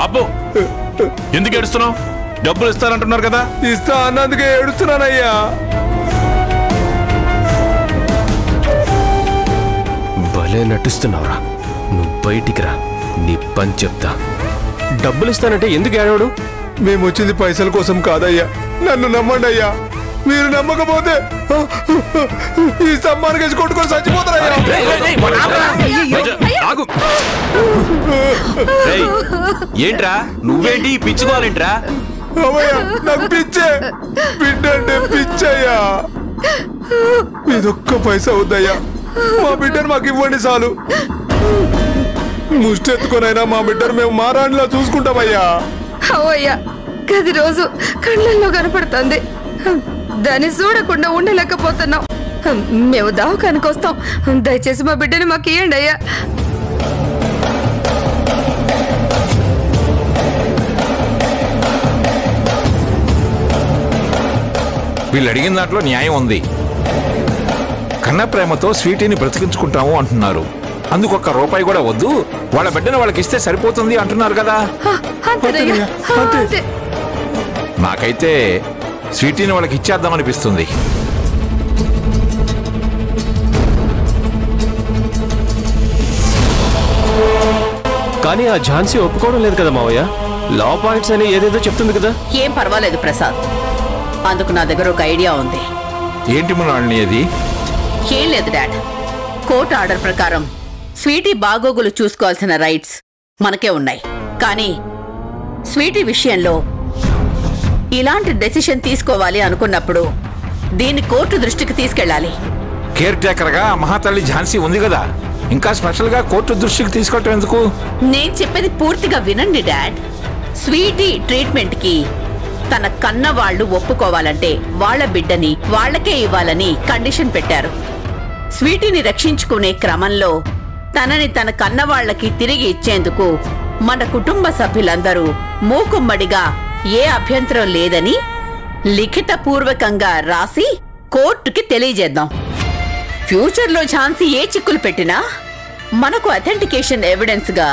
అబ్బో ఎందుకు ఏడుస్తున్నావు? డబ్బులు ఇస్తానంటున్నారు కదా. ఇస్తా అన్నందుకే ఏడుస్తున్నానయ్యా. భలే నటిస్తున్నావురా. నువ్వు బయటికి రా, నీ పని చెప్తా. డబ్బులు ఇస్తానంటే ఎందుకు ఏడవడు? మేము వచ్చింది పైసల కోసం కాదయ్యా, నన్ను నమ్మండి అయ్యా. మీరు నమ్మకపోతే ఈ సమ్మానం కేసి కొట్టుకొని చచ్చిపోతారయ్యా. ఏంట్రా నువ్వేంటి పిచ్చుకోవాలేంట్రా? అవయ్యా నాకు పిచ్చే, బిడ్డ అంటే పిచ్చయ్యా. ఇదొక్క పైసా వద్దయ్యా, మా బిడ్డను మాకు ఇవ్వండి చాలు. ముష్టెత్తుకొనైనా మా బిడ్డను మేము మారాణిలా చూసుకుంటామయ్యా. అవయ్యా గది రోజు కళ్ళల్లో కనపడుతుంది, దాన్ని చూడకుండా ఉండలేకపోతున్నాం. మేము దవాఖానకు వస్తాం, దయచేసి మా బిడ్డని మాకు ఇవ్వండి అయ్యా. వీళ్ళు అడిగిన దాంట్లో న్యాయం ఉంది. కన్న ప్రేమతో స్వీటీని బ్రతికించుకుంటాము అంటున్నారు. అందుకు ఒక్క రూపాయి కూడా వద్దు, వాళ్ళ బిడ్డను వాళ్ళకి ఇస్తే సరిపోతుంది అంటున్నారు కదా. నాకైతే స్వీటీని వాళ్ళకి ఇచ్చేద్దామనిపిస్తుంది. కానీ ఆ ఝాన్సీ ఒప్పుకోవడం లేదు కదా మావయ్య. లా పాయింట్స్ అని ఏదేదో చెప్తుంది కదా. ఏం పర్వాలేదు ప్రసాద్, అందుకు నా దగ్గర ఒక ఐడియా ఉంది. ఏంటి మనాల్ని అది? ఏం లేదు డాడ్, కోర్టు ఆర్డర్ ప్రకారం స్వీటీ బాగోగులు చూసుకోవాల్సిన రైట్స్ మనకే ఉన్నాయి. కానీ స్వీటీ విషయంలో ఇలాంటి డెసిషన్ తీసుకోవాలి అనుకున్నప్పుడు దీన్ని కోర్టు దృష్టికి తీసుకెళ్ళాలి. కేర్ టేకర్ గా మహాతల్లి ఝాన్సీ ఉంది కదా, ఇంకా స్పెషల్ గా కోర్టు దృష్టికి తీసుకోవటం ఎందుకు? నేను చెప్పేది పూర్తిగా వినండి డాడ్. స్వీటీ ట్రీట్మెంట్ కి తన కన్న వాళ్ళు ఒప్పుకోవాలంటే వాళ్ళ బిడ్డని వాళ్లకే ఇవ్వాలని కండిషన్ పెట్టారు. స్వీటీని రక్షించుకునే క్రమంలో తనని తన కన్నవాళ్లకి తిరిగి ఇచ్చేందుకు మన కుటుంబ సభ్యులందరూ మూకుమ్మడిగా ఏ అభ్యంతరం లేదని లిఖితపూర్వకంగా రాసి కోర్టుకి తెలియజేద్దాం. ఫ్యూచర్లో ఝాన్సీ ఏ చిక్కులు పెట్టినా మనకు అథెంటికేషన్ ఎవిడెన్స్ గా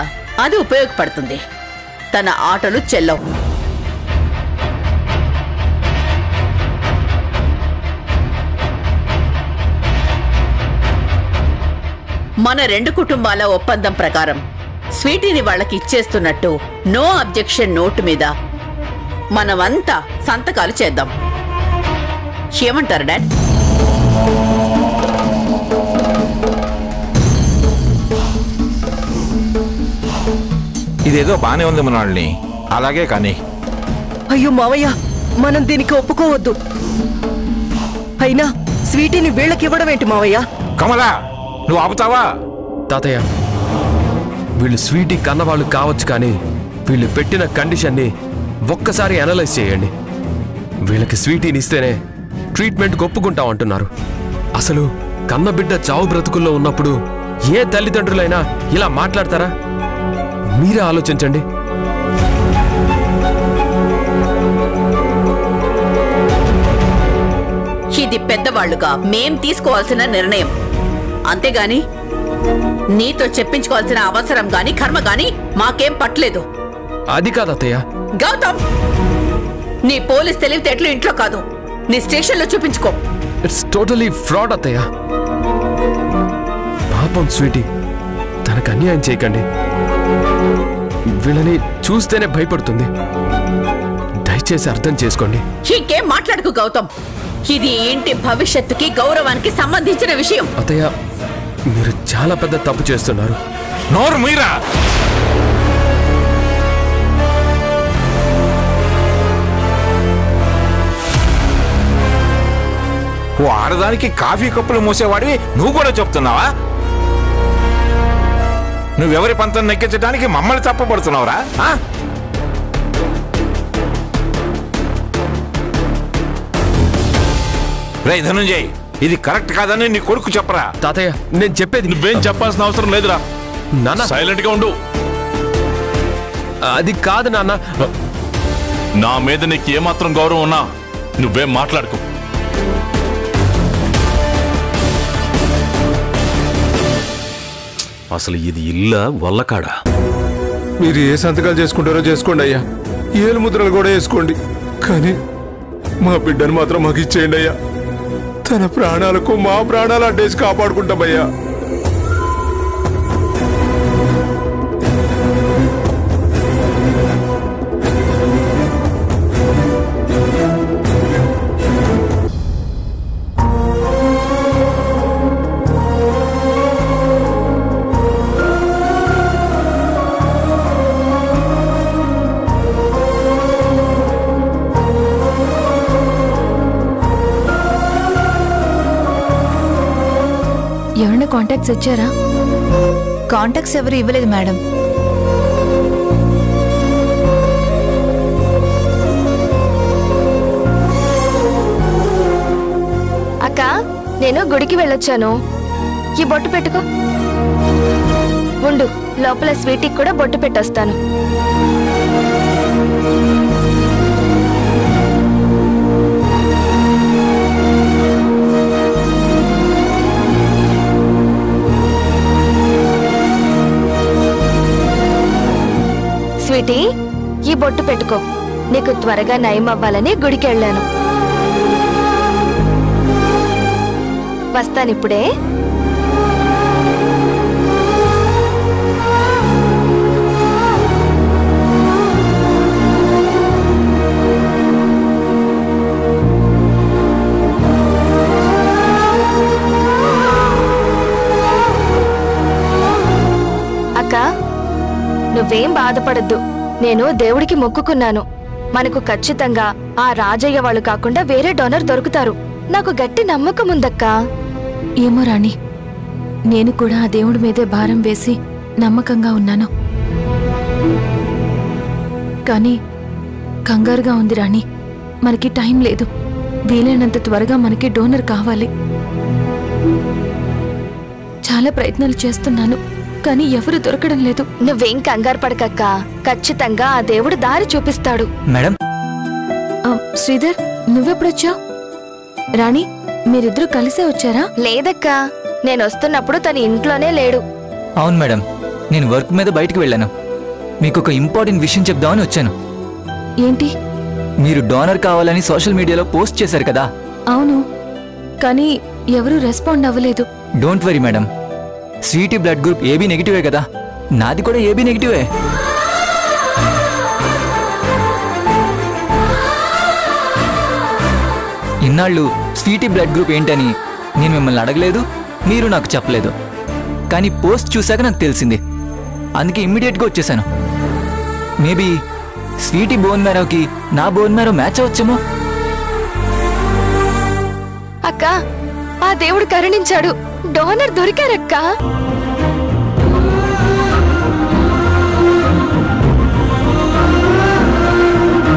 అది ఉపయోగపడుతుంది. తన ఆటలు చెల్లవు. మన రెండు కుటుంబాల ఒప్పందం ప్రకారం స్వీటీని వాళ్ళకి ఇచ్చేస్తున్నట్టు నో అబ్జెక్షన్ నోటు మీద మనమంతా సంతకాలు చేద్దాం. ఏమంటారు డాడ్? ఇదేదో బానే ఉంది మనాల్ని, అలాగే కానీ. అయ్యో మావయ్య, మనం దీనికి ఒప్పుకోవద్దు. అయినా స్వీటీని వీళ్ళకివ్వడం ఏంటి మావయ్య? కమలా, నువ్వు ఆపుతావా? తాతయ్య, వీళ్ళు స్వీటీ కన్నవాళ్ళు కావచ్చు, కానీ వీళ్ళు పెట్టిన కండిషన్ని ఒక్కసారి అనలైజ్ చేయండి. వీళ్ళకి స్వీటీని ఇస్తేనే ట్రీట్మెంట్ ఒప్పుకుంటాం అంటున్నారు. అసలు కన్నబిడ్డ చావు బ్రతుకుల్లో ఉన్నప్పుడు ఏ తల్లిదండ్రులైనా ఇలా మాట్లాడతారా? మీరే ఆలోచించండి. ఇది పెద్దవాళ్లుగా మేం తీసుకోవాల్సిన నిర్ణయం, అంతేగాని నీతో చెప్పించుకోవాల్సిన అవసరం గాని కర్మ గాని మాకేం పట్టలేదు. అది కాదు అత్తయ్య. గౌతమ్, నీ పోలీస్ తెలివితేటలు ఇంట్లో కాదు, నీ స్టేషన్లో చూపించుకో. ఇట్స్ టోటలీ ఫ్రాడ్ అత్తయ్య. పాపం స్వీటీ, తనకు అన్యాయం చేయకండి. వీళ్ళని చూస్తేనే భయపడుతుంది. దయచేసి అర్థం చేసుకోండి. ఇంకేం మాట్లాడుకు గౌతమ్, ఇది ఇంటి భవిష్యత్తుకి గౌరవానికి సంబంధించిన విషయం. అత్తయ్య, మీరు చాలా పెద్ద తప్పు చేస్తున్నారు. నోరు మీరా. ఓ ఆడదానికి కాఫీ కప్పులు మూసేవాడివి నువ్వు కూడా చెప్తున్నావా? నువ్వెవరి పంతం నెక్కించడానికి మమ్మల్ని తప్పబడుతున్నావురా? రే ధనుంజయ్, ఇది కరెక్ట్ కాదని నీ కొడుకు చెప్పరా? తాతయ్య, నేను చెప్పేది. నువ్వేం చెప్పాల్సిన అవసరం లేదురా నాన్న. సైలెంట్ గా ఉండు. అది కాదు నాన్న. నా మీద నీకు ఏమాత్రం గౌరవం ఉన్నా నువ్వేం మాట్లాడుకో. అసలు ఇది ఇల్లా వల్లకాడా? మీరు ఏ సంతకాలు చేసుకుంటారో చేసుకోండి అయ్యా, ఏలు ముద్రలు కూడా వేసుకోండి, కానీ మా బిడ్డను మాత్రం మాకు ఇచ్చేయండి అయ్యా. తన ప్రాణాలకు మా ప్రాణాలు అడ్డేసి కాపాడుకుంటామయ్యా. ఎవరైనా కాంటాక్ట్స్ ఇచ్చారా? కాంటాక్ట్స్ ఎవరు ఇవ్వలేదు మేడం. అక్క, నేను గుడికి వెళ్ళొచ్చాను. ఈ బొట్టు పెట్టుకో. ఉండు, లోపల స్వీటీకి కూడా బొట్టు పెట్టొస్తాను. స్వీటీ, ఈ బొట్టు పెట్టుకో. నీకు త్వరగా నయం అవ్వాలని గుడికి వెళ్ళాను. వస్తానిప్పుడే. అక్క, నువ్వేం బాధపడద్దు. నేను దేవుడికి మొక్కుకున్నాను. మనకు ఖచ్చితంగా ఆ రాజయ్య వాళ్ళు కాకుండా వేరే డోనర్ దొరుకుతారు. నాకు గట్టి నమ్మకం ఉందక్కా. ఏమో రాణి, నేను కూడా ఆ దేవుడి మీదే భారం వేసి నమ్మకంగా ఉన్నాను. కానీ కంగారుగా ఉంది రాణి. మనకి టైం లేదు. వీలైనంత త్వరగా మనకి డోనర్ కావాలి. చాలా ప్రయత్నాలు చేస్తున్నాను, కానీ ఎవరు దొరకడం లేదు. నువ్వేం కంగారు పడకక్క. ఖచ్చితంగా ఆ దేవుడు దారి చూపిస్తాడు. మేడం, శ్రీధర్, నువ్వెప్పుడొచ్చావు? రాణి, మీరిద్దరూ కలిసే వచ్చారా? లేదక్కా, నేను వస్తున్నప్పుడు తన ఇంట్లోనే లేడు. అవును మేడం, నేను వర్క్ మీద బయటికి వెళ్ళాను. మీకు ఒక ఇంపార్టెంట్ విషయం చెప్దామని వచ్చాను. ఏంటి? మీరు డోనర్ కావాలని సోషల్ మీడియాలో పోస్ట్ చేశారు కదా? అవును, కానీ ఎవరూ రెస్పాండ్ అవ్వలేదు. Don't worry madam, Sweety blood group AB నెగిటివే కదా. నాది కూడా ఏబీ నెగిటివే. ఇన్నాళ్ళు స్వీటీ బ్లడ్ గ్రూప్ ఏంటని నేను మిమ్మల్ని అడగలేదు, మీరు నాకు చెప్పలేదు. కానీ పోస్ట్ చూశాక నాకు తెలిసింది. అందుకే ఇమ్మీడియట్గా వచ్చేసాను. మేబీ స్వీటీ బోన్ మ్యారోకి నా బోన్ మ్యారో మ్యాచ్ అవచ్చేమో. అక్క, ఆ దేవుడు కరుణించాడు. డోనర్ దొరికారక్కా.